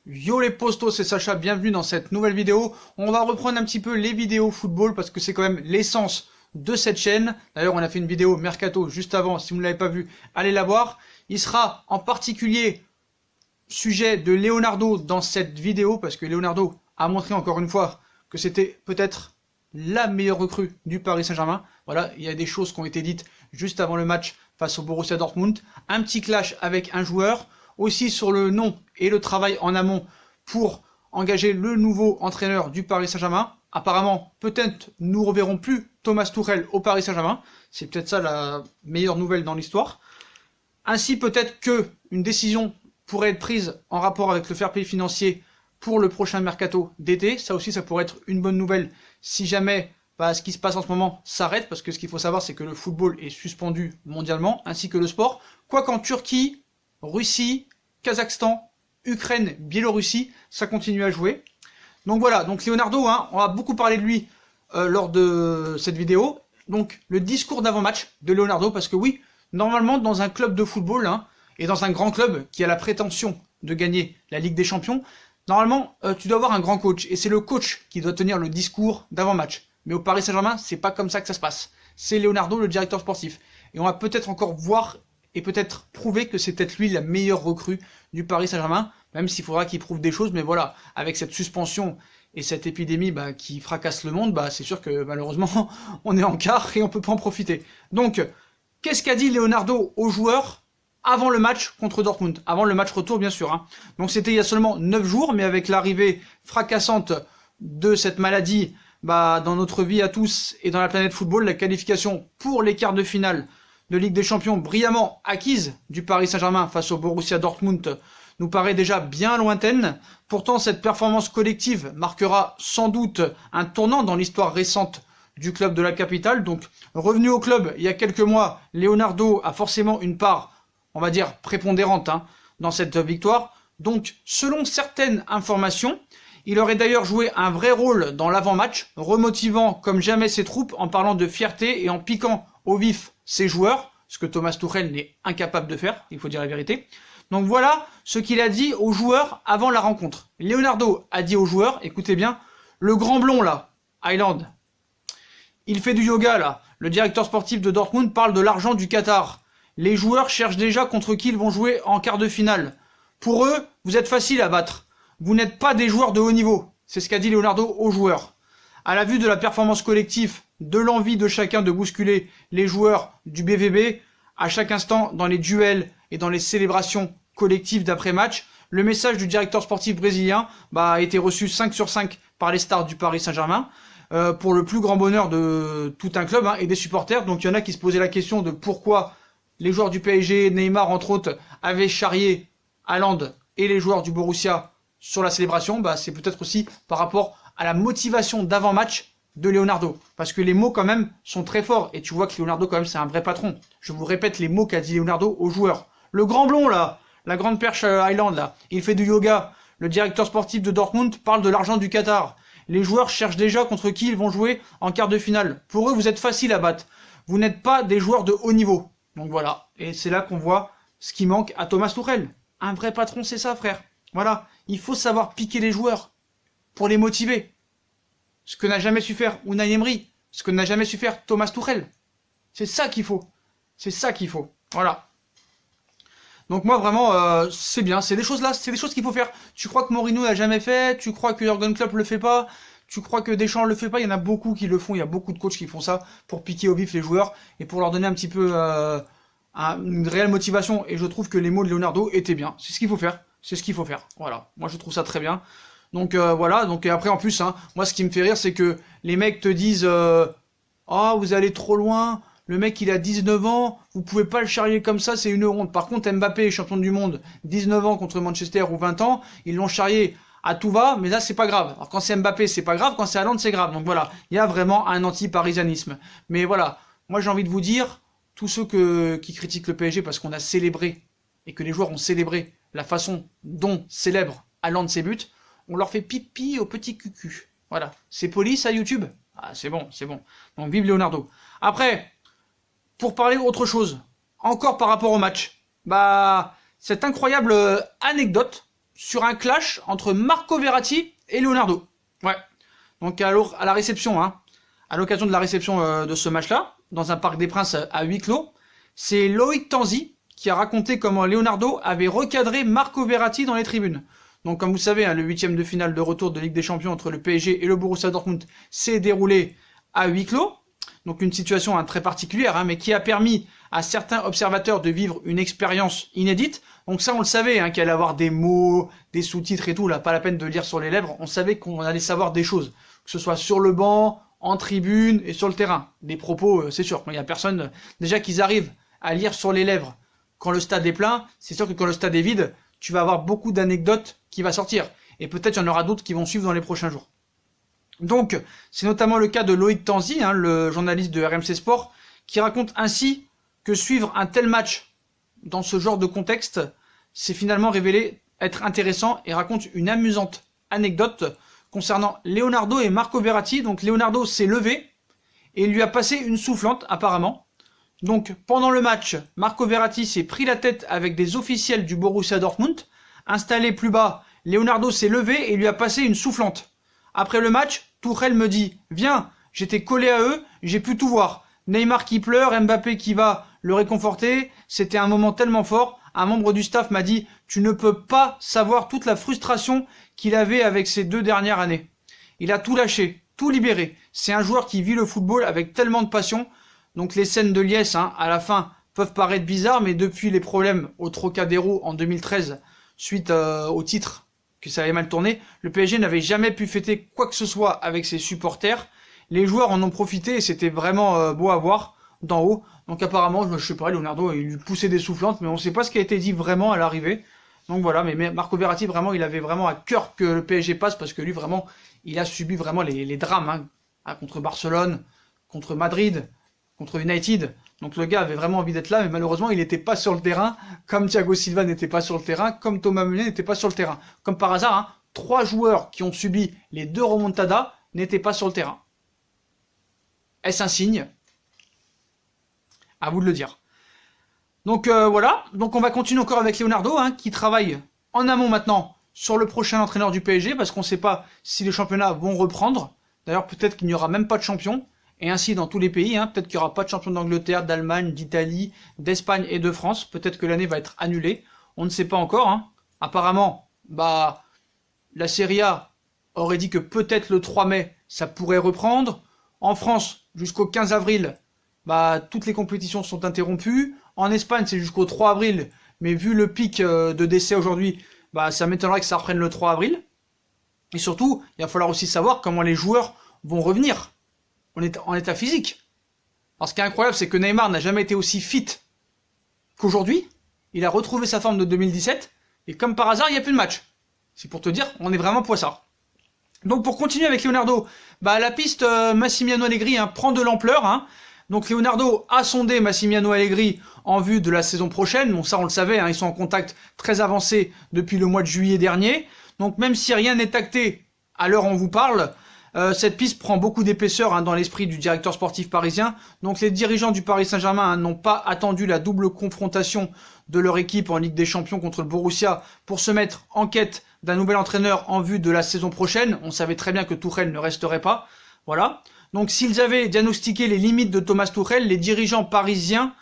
Yo les postos, c'est Sacha, bienvenue dans cette nouvelle vidéo. On va reprendre un petit peu les vidéos football parce que c'est quand même l'essence de cette chaîne. D'ailleurs, on a fait une vidéo Mercato juste avant, si vous ne l'avez pas vue, allez la voir. Il sera en particulier sujet de Leonardo dans cette vidéo parce que Leonardo a montré encore une fois que c'était peut-être la meilleure recrue du Paris Saint-Germain. Voilà, il y a des choses qui ont été dites juste avant le match face au Borussia Dortmund. Un petit clash avec un joueur. Aussi sur le nom et le travail en amont pour engager le nouveau entraîneur du Paris Saint-Germain. Apparemment, peut-être nous reverrons plus Thomas Tuchel au Paris Saint-Germain. C'est peut-être ça la meilleure nouvelle dans l'histoire. Ainsi, peut-être qu'une décision pourrait être prise en rapport avec le fair play financier pour le prochain mercato d'été. Ça aussi, ça pourrait être une bonne nouvelle si jamais ce qui se passe en ce moment s'arrête. Parce que ce qu'il faut savoir, c'est que le football est suspendu mondialement, ainsi que le sport. Quoi qu'en Turquie, Russie, Kazakhstan, Ukraine, Biélorussie, ça continue à jouer. Donc voilà, donc Leonardo, on a beaucoup parlé de lui lors de cette vidéo. Donc le discours d'avant-match de Leonardo, parce que oui, normalement dans un club de football, et dans un grand club qui a la prétention de gagner la Ligue des Champions, normalement tu dois avoir un grand coach, et c'est le coach qui doit tenir le discours d'avant-match. Mais au Paris Saint-Germain, c'est pas comme ça que ça se passe. C'est Leonardo, le directeur sportif. Et on va peut-être encore voir et peut-être prouver que c'est peut-être lui la meilleure recrue du Paris Saint-Germain, même s'il faudra qu'il prouve des choses, mais voilà, avec cette suspension et cette épidémie qui fracasse le monde, c'est sûr que malheureusement, on est en quart et on peut pas en profiter. Donc, qu'est-ce qu'a dit Leonardo aux joueurs avant le match contre Dortmund, avant le match retour bien sûr. Donc c'était il y a seulement 9 jours, mais avec l'arrivée fracassante de cette maladie dans notre vie à tous et dans la planète football, la qualification pour les quarts de finale de Ligue des Champions brillamment acquise du Paris Saint-Germain face au Borussia Dortmund nous paraît déjà bien lointaine. Pourtant, cette performance collective marquera sans doute un tournant dans l'histoire récente du club de la capitale. Donc, revenu au club il y a quelques mois, Leonardo a forcément une part, on va dire, prépondérante dans cette victoire. Donc, selon certaines informations, il aurait d'ailleurs joué un vrai rôle dans l'avant-match, remotivant comme jamais ses troupes en parlant de fierté et en piquant au vif ses joueurs, ce que Thomas Tuchel n'est incapable de faire, il faut dire la vérité. Donc voilà ce qu'il a dit aux joueurs avant la rencontre. Leonardo a dit aux joueurs, écoutez bien, le grand blond là, Highland, il fait du yoga là, le directeur sportif de Dortmund parle de l'argent du Qatar. Les joueurs cherchent déjà contre qui ils vont jouer en quart de finale. Pour eux, vous êtes faciles à battre. Vous n'êtes pas des joueurs de haut niveau. C'est ce qu'a dit Leonardo aux joueurs. À la vue de la performance collective, de l'envie de chacun de bousculer les joueurs du BVB, à chaque instant dans les duels et dans les célébrations collectives d'après-match, le message du directeur sportif brésilien a été reçu 5 sur 5 par les stars du Paris Saint-Germain, pour le plus grand bonheur de tout un club et des supporters. Donc il y en a qui se posaient la question de pourquoi les joueurs du PSG, Neymar entre autres, avaient charrié Haaland et les joueurs du Borussia sur la célébration. C'est peut-être aussi par rapport à la motivation d'avant-match de Leonardo. Parce que les mots quand même sont très forts. Et tu vois que Leonardo quand même c'est un vrai patron. Je vous répète les mots qu'a dit Leonardo aux joueurs. Le grand blond là, la grande perche Highland là, il fait du yoga. Le directeur sportif de Dortmund parle de l'argent du Qatar. Les joueurs cherchent déjà contre qui ils vont jouer en quart de finale. Pour eux, vous êtes faciles à battre. Vous n'êtes pas des joueurs de haut niveau. Donc voilà. Et c'est là qu'on voit ce qui manque à Thomas Tuchel. Un vrai patron, c'est ça, frère. Voilà. Il faut savoir piquer les joueurs pour les motiver. Ce que n'a jamais su faire Unai Emery, ce que n'a jamais su faire Thomas Tuchel. C'est ça qu'il faut. C'est ça qu'il faut. Voilà. Donc moi vraiment, c'est bien. C'est des choses là, c'est des choses qu'il faut faire. Tu crois que Mourinho l'a jamais fait? Tu crois que Jürgen Klopp le fait pas? Tu crois que Deschamps le fait pas? Il y en a beaucoup qui le font. Il y a beaucoup de coachs qui font ça pour piquer au vif les joueurs et pour leur donner un petit peu une réelle motivation. Et je trouve que les mots de Leonardo étaient bien. C'est ce qu'il faut faire. C'est ce qu'il faut faire. Voilà. Moi je trouve ça très bien. Donc voilà, donc et après en plus, moi ce qui me fait rire c'est que les mecs te disent oh vous allez trop loin, le mec il a 19 ans, vous pouvez pas le charrier comme ça, c'est une honte. Par contre Mbappé, champion du monde, 19 ans contre Manchester ou 20 ans, ils l'ont charrié à tout va, mais là c'est pas grave. Alors quand c'est Mbappé c'est pas grave, quand c'est Haaland c'est grave. Donc voilà, il y a vraiment un anti-parisianisme. Mais voilà, moi j'ai envie de vous dire, tous ceux qui critiquent le PSG parce qu'on a célébré, et que les joueurs ont célébré la façon dont célèbre Haaland ses buts, on leur fait pipi au petit cucu. Voilà. C'est poli ça YouTube? Ah c'est bon, c'est bon. Donc vive Leonardo. Après, pour parler autre chose, encore par rapport au match, cette incroyable anecdote sur un clash entre Marco Verratti et Leonardo. Ouais. Donc à la réception, hein, à l'occasion de la réception de ce match-là, dans un Parc des Princes à huis clos, c'est Loïc Tanzi qui a raconté comment Leonardo avait recadré Marco Verratti dans les tribunes. Donc comme vous savez, hein, le 8e de finale de retour de Ligue des Champions entre le PSG et le Borussia Dortmund s'est déroulé à huis clos. Donc une situation très particulière, hein, mais qui a permis à certains observateurs de vivre une expérience inédite. Donc ça, on le savait, hein, qu'il allait avoir des mots, des sous-titres et tout, là, pas la peine de lire sur les lèvres. On savait qu'on allait savoir des choses, que ce soit sur le banc, en tribune et sur le terrain. Des propos, c'est sûr, il n'y a personne, déjà qu'ils arrivent à lire sur les lèvres quand le stade est plein, c'est sûr que quand le stade est vide, tu vas avoir beaucoup d'anecdotes qui vont sortir. Et peut-être il y en aura d'autres qui vont suivre dans les prochains jours. Donc, c'est notamment le cas de Loïc Tanzi, hein, le journaliste de RMC Sport, qui raconte ainsi que suivre un tel match dans ce genre de contexte s'est finalement révélé être intéressant et raconte une amusante anecdote concernant Leonardo et Marco Verratti. Donc Leonardo s'est levé et lui a passé une soufflante apparemment. Donc pendant le match, Marco Verratti s'est pris la tête avec des officiels du Borussia Dortmund. Installé plus bas, Leonardo s'est levé et lui a passé une soufflante. Après le match, Tuchel me dit « Viens, j'étais collé à eux, j'ai pu tout voir. Neymar qui pleure, Mbappé qui va le réconforter. C'était un moment tellement fort. Un membre du staff m'a dit « Tu ne peux pas savoir toute la frustration qu'il avait avec ces 2 dernières années. Il a tout lâché, tout libéré. C'est un joueur qui vit le football avec tellement de passion. » Donc les scènes de liesse, hein, à la fin, peuvent paraître bizarres, mais depuis les problèmes au Trocadéro en 2013, suite au titre que ça avait mal tourné, le PSG n'avait jamais pu fêter quoi que ce soit avec ses supporters. Les joueurs en ont profité et c'était vraiment beau à voir d'en haut. Donc apparemment, je sais pas, Leonardo il lui poussait des soufflantes, mais on sait pas ce qui a été dit vraiment à l'arrivée. Donc voilà, mais Marco Verratti, vraiment, il avait vraiment à cœur que le PSG passe, parce que lui, vraiment, il a subi vraiment les drames, hein, contre Barcelone, contre Madrid, contre United. Donc le gars avait vraiment envie d'être là, mais malheureusement il n'était pas sur le terrain, comme Thiago Silva n'était pas sur le terrain, comme Thomas Meunier n'était pas sur le terrain. Comme par hasard, hein, 3 joueurs qui ont subi les 2 remontadas n'étaient pas sur le terrain. Est-ce un signe? À vous de le dire. Donc voilà, donc on va continuer encore avec Leonardo, hein, qui travaille en amont maintenant sur le prochain entraîneur du PSG, parce qu'on ne sait pas si les championnats vont reprendre. D'ailleurs peut-être qu'il n'y aura même pas de champion. Et ainsi dans tous les pays, hein, peut-être qu'il n'y aura pas de champion d'Angleterre, d'Allemagne, d'Italie, d'Espagne et de France. Peut-être que l'année va être annulée. On ne sait pas encore. Hein. Apparemment, la Serie A aurait dit que peut-être le 3 mai, ça pourrait reprendre. En France, jusqu'au 15 avril, toutes les compétitions sont interrompues. En Espagne, c'est jusqu'au 3 avril. Mais vu le pic de décès aujourd'hui, ça m'étonnerait que ça reprenne le 3 avril. Et surtout, il va falloir aussi savoir comment les joueurs vont revenir en état physique. Alors ce qui est incroyable, c'est que Neymar n'a jamais été aussi fit qu'aujourd'hui. Il a retrouvé sa forme de 2017, et comme par hasard, il n'y a plus de match. C'est pour te dire, on est vraiment poissard. Donc pour continuer avec Leonardo, la piste Massimiliano Allegri, hein, prend de l'ampleur. Hein. Donc Leonardo a sondé Massimiliano Allegri en vue de la saison prochaine. Bon ça on le savait, hein, ils sont en contact très avancé depuis le mois de juillet dernier. Donc même si rien n'est acté à l'heure où on vous parle, cette piste prend beaucoup d'épaisseur, hein, dans l'esprit du directeur sportif parisien. Donc les dirigeants du Paris Saint-Germain, hein, n'ont pas attendu la double confrontation de leur équipe en Ligue des Champions contre le Borussia pour se mettre en quête d'un nouvel entraîneur en vue de la saison prochaine. On savait très bien que Tuchel ne resterait pas. Voilà. Donc s'ils avaient diagnostiqué les limites de Thomas Tuchel, les dirigeants parisiens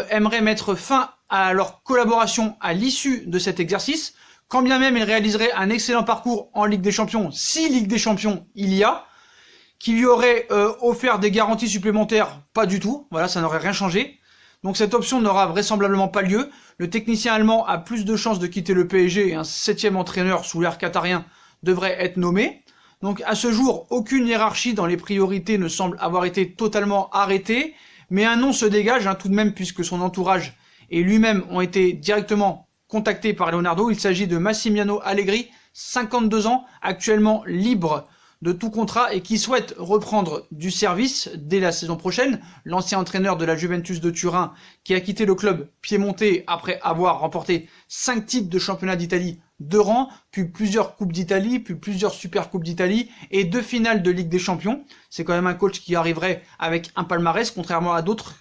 aimeraient mettre fin à leur collaboration à l'issue de cet exercice. Quand bien même il réaliserait un excellent parcours en Ligue des Champions, si Ligue des Champions il y a, qui lui aurait offert des garanties supplémentaires, pas du tout, voilà, ça n'aurait rien changé. Donc cette option n'aura vraisemblablement pas lieu. Le technicien allemand a plus de chances de quitter le PSG et un 7e entraîneur sous l'ère qatarien devrait être nommé. Donc à ce jour, aucune hiérarchie dans les priorités ne semble avoir été totalement arrêtée, mais un nom se dégage, hein, tout de même, puisque son entourage et lui-même ont été directement contacté par Leonardo. Il s'agit de Massimiliano Allegri, 52 ans, actuellement libre de tout contrat et qui souhaite reprendre du service dès la saison prochaine. L'ancien entraîneur de la Juventus de Turin, qui a quitté le club piémontais après avoir remporté 5 titres de championnat d'Italie de rang, puis plusieurs coupes d'Italie, puis plusieurs super coupes d'Italie et 2 finales de Ligue des Champions. C'est quand même un coach qui arriverait avec un palmarès, contrairement à d'autres.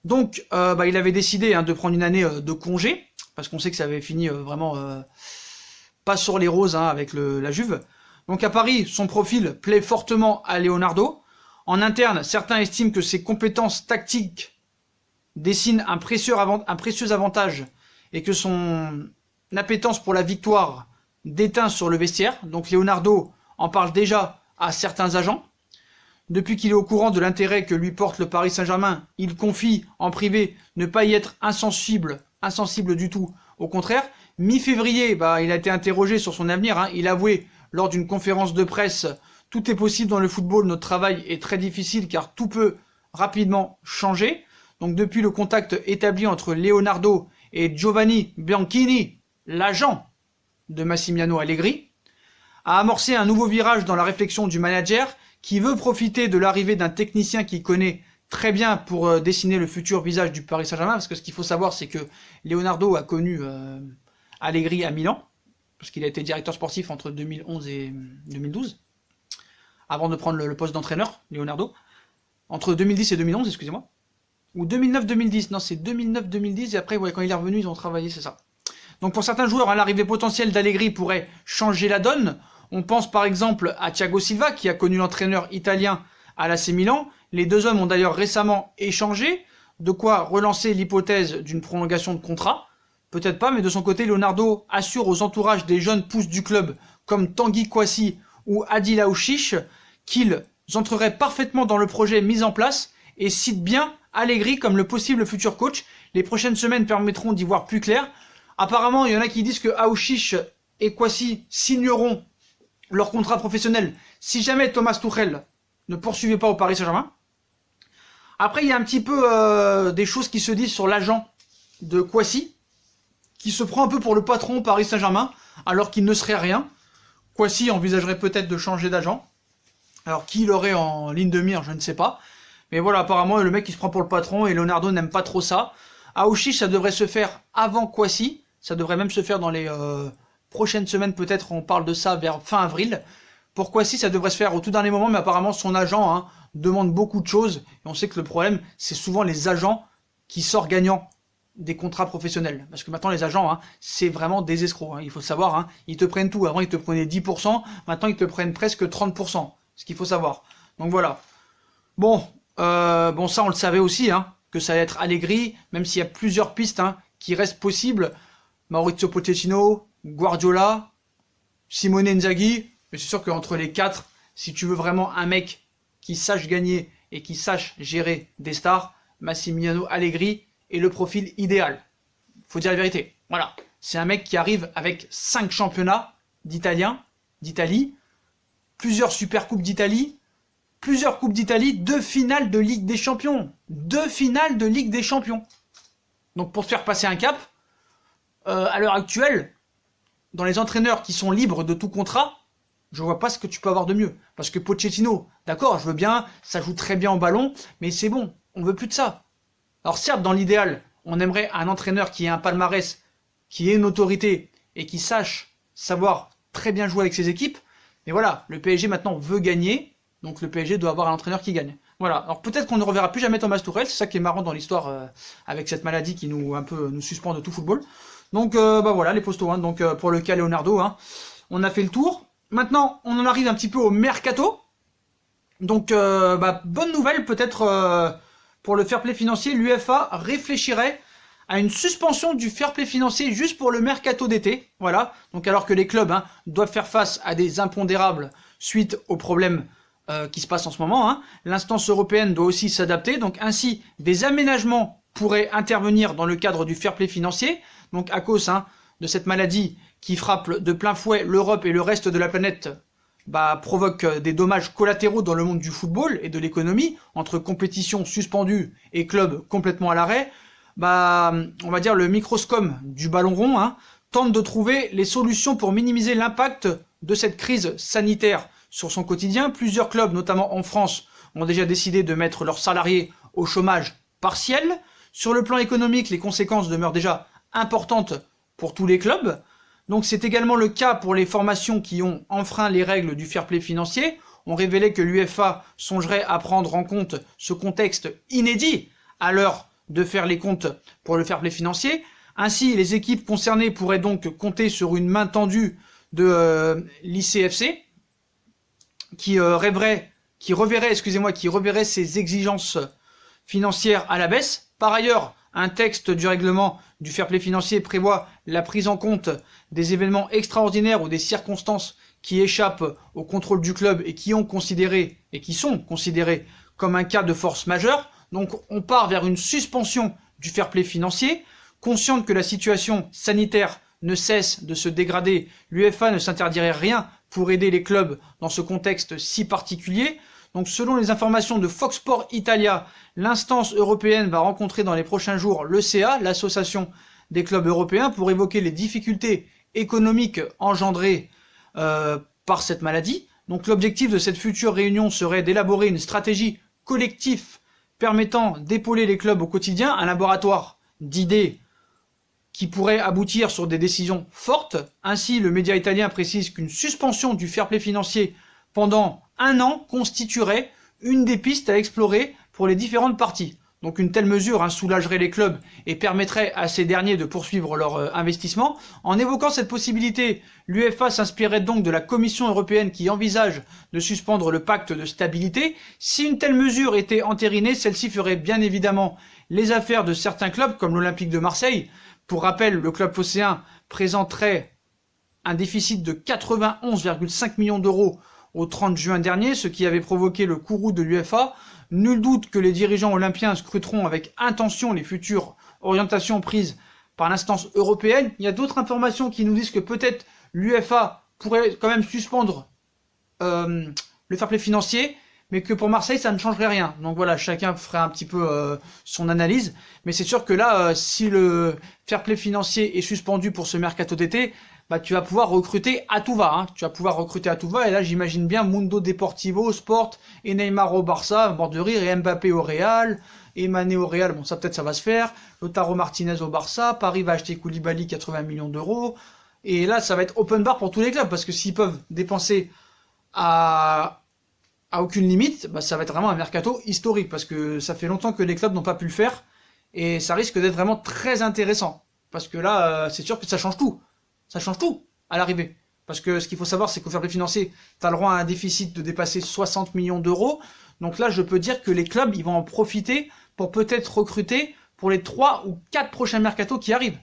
Donc il avait décidé, hein, de prendre une année de congé, parce qu'on sait que ça avait fini vraiment pas sur les roses hein, avec la Juve. Donc à Paris, son profil plaît fortement à Leonardo. En interne, certains estiment que ses compétences tactiques dessinent un précieux avantage et que son appétence pour la victoire déteint sur le vestiaire. Donc Leonardo en parle déjà à certains agents. Depuis qu'il est au courant de l'intérêt que lui porte le Paris Saint-Germain, il confie en privé ne pas y être insensible du tout. Au contraire, mi-février, il a été interrogé sur son avenir. Hein. Il avouait lors d'une conférence de presse « Tout est possible dans le football, notre travail est très difficile car tout peut rapidement changer ». Donc depuis le contact établi entre Leonardo et Giovanni Bianchini, l'agent de Massimiliano Allegri, a amorcé un nouveau virage dans la réflexion du manager qui veut profiter de l'arrivée d'un technicien qu'il connaît très bien pour dessiner le futur visage du Paris Saint-Germain. Parce que ce qu'il faut savoir, c'est que Leonardo a connu Allegri à Milan, parce qu'il a été directeur sportif entre 2011 et 2012, avant de prendre le poste d'entraîneur, Leonardo. Entre 2010 et 2011, excusez-moi. Ou 2009-2010, non c'est 2009-2010, et après quand il est revenu, ils ont travaillé, c'est ça. Donc pour certains joueurs, hein, l'arrivée potentielle d'Allegri pourrait changer la donne. On pense par exemple à Thiago Silva, qui a connu l'entraîneur italien à l'AC Milan. Les deux hommes ont d'ailleurs récemment échangé, de quoi relancer l'hypothèse d'une prolongation de contrat. Peut-être pas, mais de son côté, Leonardo assure aux entourages des jeunes pousses du club, comme Tanguy Kouassi ou Adil Aouchiche, qu'ils entreraient parfaitement dans le projet mis en place et cite bien Allegri comme le possible futur coach. Les prochaines semaines permettront d'y voir plus clair. Apparemment, il y en a qui disent que Aouchiche et Kouassi signeront leur contrat professionnel si jamais Thomas Tuchel ne poursuivait pas au Paris Saint-Germain. Après, il y a un petit peu des choses qui se disent sur l'agent de Kouassi, qui se prend un peu pour le patron au Paris Saint-Germain, alors qu'il ne serait rien. Kouassi envisagerait peut-être de changer d'agent. Alors, qui l'aurait en ligne de mire, je ne sais pas. Mais voilà, apparemment, le mec, il se prend pour le patron, et Leonardo n'aime pas trop ça. Aouchiche, ça devrait se faire avant Kouassi. Ça devrait même se faire dans les prochaines semaines, peut-être, on parle de ça vers fin avril. Pour Kouassi, ça devrait se faire au tout dernier moment, mais apparemment, son agent demande beaucoup de choses. Et on sait que le problème, c'est souvent les agents qui sortent gagnants des contrats professionnels. Parce que maintenant, les agents, c'est vraiment des escrocs. Il faut savoir, ils te prennent tout. Avant, ils te prenaient 10%. Maintenant, ils te prennent presque 30%. Ce qu'il faut savoir. Donc voilà. Bon, ça, on le savait aussi, que ça allait être Allegri, même s'il y a plusieurs pistes qui restent possibles. Maurizio Pochettino, Guardiola, Simone Inzaghi. Mais c'est sûr qu'entre les quatre, si tu veux vraiment un mec qui sache gagner et qui sache gérer des stars, Massimiliano Allegri est le profil idéal. Faut dire la vérité. Voilà. C'est un mec qui arrive avec 5 championnats d'Italie, plusieurs super coupes d'Italie, plusieurs coupes d'Italie, 2 finales de Ligue des Champions. 2 finales de Ligue des Champions. Donc pour te faire passer un cap, à l'heure actuelle, dans les entraîneurs qui sont libres de tout contrat, je vois pas ce que tu peux avoir de mieux. Parce que Pochettino, d'accord, je veux bien, ça joue très bien au ballon, mais c'est bon, on veut plus de ça. Alors certes, dans l'idéal, on aimerait un entraîneur qui ait un palmarès, qui ait une autorité, et qui sache savoir très bien jouer avec ses équipes. Mais voilà, le PSG maintenant veut gagner, donc le PSG doit avoir un entraîneur qui gagne. Voilà, alors peut-être qu'on ne reverra plus jamais Thomas Tuchel, c'est ça qui est marrant dans l'histoire avec cette maladie qui nous suspend de tout football. Donc voilà, les postos, donc pour le cas Leonardo, on a fait le tour. Maintenant, on en arrive un petit peu au mercato. Donc bonne nouvelle peut-être pour le fair play financier, l'UEFA réfléchirait à une suspension du fair play financier juste pour le mercato d'été. Voilà, donc alors que les clubs doivent faire face à des impondérables suite aux problèmes qui se passent en ce moment, l'instance européenne doit aussi s'adapter. Donc ainsi, des aménagements pourraient intervenir dans le cadre du fair play financier. Donc à cause de cette maladie qui frappe de plein fouet l'Europe et le reste de la planète, provoque des dommages collatéraux dans le monde du football et de l'économie, entre compétitions suspendues et clubs complètement à l'arrêt. On va dire le microscome du ballon rond tente de trouver les solutions pour minimiser l'impact de cette crise sanitaire sur son quotidien. Plusieurs clubs, notamment en France, ont déjà décidé de mettre leurs salariés au chômage partiel. Sur le plan économique, les conséquences demeurent déjà importantes pour tous les clubs. Donc c'est également le cas pour les formations qui ont enfreint les règles du fair play financier. On révélait que l'UEFA songerait à prendre en compte ce contexte inédit à l'heure de faire les comptes pour le fair play financier. Ainsi, les équipes concernées pourraient donc compter sur une main tendue de l'ICFC, qui reverrait ses exigences financières à la baisse. Par ailleurs, un texte du règlement du fair play financier prévoit la prise en compte des événements extraordinaires ou des circonstances qui échappent au contrôle du club et qui sont considérés comme un cas de force majeure. Donc on part vers une suspension du fair play financier. Consciente que la situation sanitaire ne cesse de se dégrader, l'UEFA ne s'interdirait rien pour aider les clubs dans ce contexte si particulier. Donc selon les informations de Fox Sport Italia, l'instance européenne va rencontrer dans les prochains jours l'ECA, l'association des clubs européens, pour évoquer les difficultés économiques engendrées par cette maladie. Donc l'objectif de cette future réunion serait d'élaborer une stratégie collective permettant d'épauler les clubs au quotidien, un laboratoire d'idées qui pourrait aboutir sur des décisions fortes. Ainsi, le média italien précise qu'une suspension du fair play financier pendant 1 an constituerait une des pistes à explorer pour les différentes parties. Donc une telle mesure soulagerait les clubs et permettrait à ces derniers de poursuivre leur investissement. En évoquant cette possibilité, l'UEFA s'inspirerait donc de la Commission européenne qui envisage de suspendre le pacte de stabilité. Si une telle mesure était entérinée, celle-ci ferait bien évidemment les affaires de certains clubs comme l'Olympique de Marseille. Pour rappel, le club phocéen présenterait un déficit de 91,5 millions d'euros au 30 juin dernier, ce qui avait provoqué le courroux de l'UEFA. Nul doute que les dirigeants olympiens scruteront avec intention les futures orientations prises par l'instance européenne. Il y a d'autres informations qui nous disent que peut-être l'UEFA pourrait quand même suspendre le fair play financier, mais que pour Marseille, ça ne changerait rien. Donc voilà, chacun ferait un petit peu son analyse. Mais c'est sûr que là, si le fair play financier est suspendu pour ce mercato d'été, bah, tu vas pouvoir recruter à tout va. Tu vas pouvoir recruter à tout va. Et là, j'imagine bien Mundo Deportivo, Sport, et Neymar au Barça, bord de rire, et Mbappé au Real, et Mané au Real. Bon, ça peut-être ça va se faire. Lautaro Martinez au Barça. Paris va acheter Koulibaly, 80 millions d'euros. Et là, ça va être open bar pour tous les clubs. Parce que s'ils peuvent dépenser à aucune limite, bah, ça va être vraiment un mercato historique. Parce que ça fait longtemps que les clubs n'ont pas pu le faire. Et ça risque d'être vraiment très intéressant. Parce que là, c'est sûr que ça change tout. Ça change tout à l'arrivée. Parce que ce qu'il faut savoir, c'est qu'au fair play financier, tu as le droit à un déficit de dépasser 60 millions d'euros. Donc là, je peux dire que les clubs, ils vont en profiter pour peut-être recruter pour les 3 ou 4 prochains mercatos qui arrivent.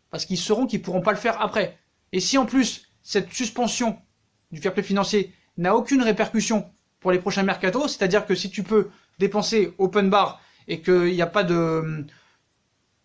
Parce qu'ils sauront qu'ils ne pourront pas le faire après. Et si en plus, cette suspension du fair play financier n'a aucune répercussion pour les prochains mercatos, c'est-à-dire que si tu peux dépenser open bar et qu'il n'y a pas de...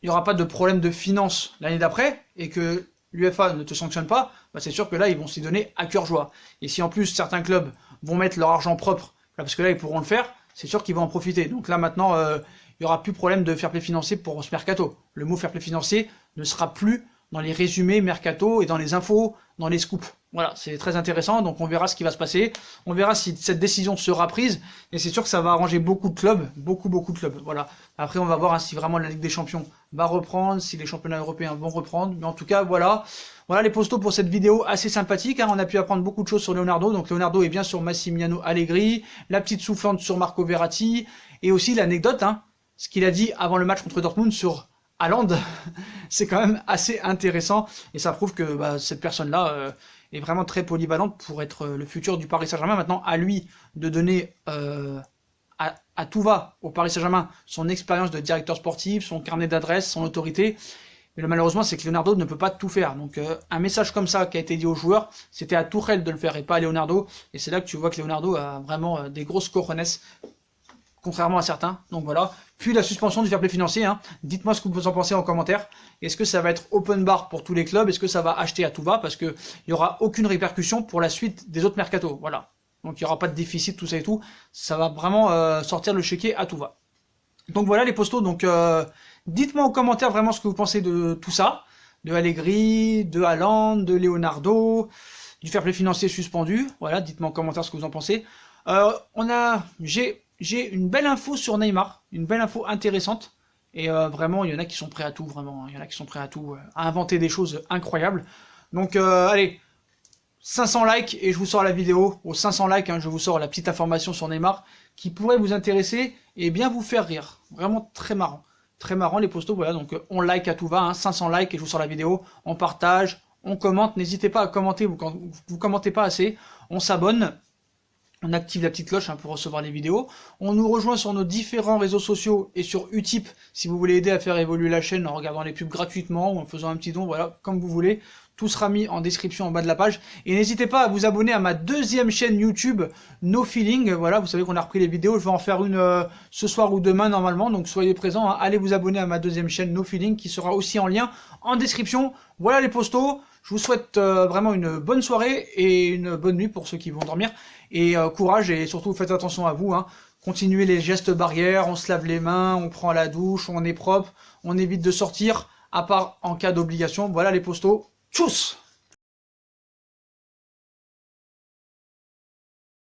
il n'y aura pas de problème de finance l'année d'après, et que l'UEFA ne te sanctionne pas, bah c'est sûr que là, ils vont s'y donner à cœur joie. Et si en plus, certains clubs vont mettre leur argent propre, là, parce que là, ils pourront le faire, c'est sûr qu'ils vont en profiter. Donc là, maintenant, il n'y aura plus problème de fair play financier pour ce mercato. Le mot fair play financier ne sera plus dans les résumés mercato et dans les infos, dans les scoops. Voilà, c'est très intéressant, donc on verra ce qui va se passer. On verra si cette décision sera prise, et c'est sûr que ça va arranger beaucoup de clubs, beaucoup de clubs. Voilà. Après, on va voir si vraiment la Ligue des Champions va reprendre, si les championnats européens vont reprendre. Mais en tout cas, voilà. Voilà les postos pour cette vidéo assez sympathique. On a pu apprendre beaucoup de choses sur Leonardo. Donc Leonardo est bien sur Massimiliano Allegri, la petite soufflante sur Marco Verratti, et aussi l'anecdote, ce qu'il a dit avant le match contre Dortmund sur Haaland. C'est quand même assez intéressant, et ça prouve que cette personne-là est vraiment très polyvalente pour être le futur du Paris Saint-Germain. Maintenant, à lui de donner à tout va au Paris Saint-Germain son expérience de directeur sportif, son carnet d'adresses, son autorité. Mais malheureusement, c'est que Leonardo ne peut pas tout faire. Donc un message comme ça qui a été dit aux joueurs, c'était à Tuchel de le faire et pas à Leonardo. Et c'est là que tu vois que Leonardo a vraiment des grosses cojones, contrairement à certains. Donc voilà. Puis la suspension du fair play financier. Dites-moi ce que vous en pensez en commentaire. Est-ce que ça va être open bar pour tous les clubs? Est-ce que ça va acheter à tout va? Parce qu'il n'y aura aucune répercussion pour la suite des autres mercatos. Voilà. Donc il n'y aura pas de déficit, tout ça et tout. Ça va vraiment sortir le chéquier à tout va. Donc voilà les postos. Donc dites-moi en commentaire vraiment ce que vous pensez de tout ça. De Allegri, de Haaland, de Leonardo, du fair play financier suspendu. Voilà, dites-moi en commentaire ce que vous en pensez. J'ai une belle info sur Neymar, une belle info intéressante. Et vraiment, il y en a qui sont prêts à tout, vraiment. Il y en a qui sont prêts à tout, à inventer des choses incroyables. Donc allez, 500 likes et je vous sors la vidéo. Aux 500 likes, je vous sors la petite information sur Neymar qui pourrait vous intéresser et bien vous faire rire. Vraiment très marrant. Très marrant les postos, voilà. Donc on like à tout va, 500 likes et je vous sors la vidéo. On partage, on commente, n'hésitez pas à commenter, vous commentez pas assez, on s'abonne. On active la petite cloche pour recevoir les vidéos. On nous rejoint sur nos différents réseaux sociaux et sur Utip si vous voulez aider à faire évoluer la chaîne en regardant les pubs gratuitement ou en faisant un petit don, voilà, comme vous voulez. Tout sera mis en description en bas de la page. Et n'hésitez pas à vous abonner à ma deuxième chaîne YouTube, No Feeling. Voilà, vous savez qu'on a repris les vidéos. Je vais en faire une ce soir ou demain normalement. Donc soyez présents. Allez vous abonner à ma deuxième chaîne, No Feeling, qui sera aussi en lien en description. Voilà les postos. Je vous souhaite vraiment une bonne soirée et une bonne nuit pour ceux qui vont dormir. Et courage et surtout faites attention à vous. Continuez les gestes barrières, on se lave les mains, on prend la douche, on est propre, on évite de sortir, à part en cas d'obligation. Voilà les postos. Tchuss!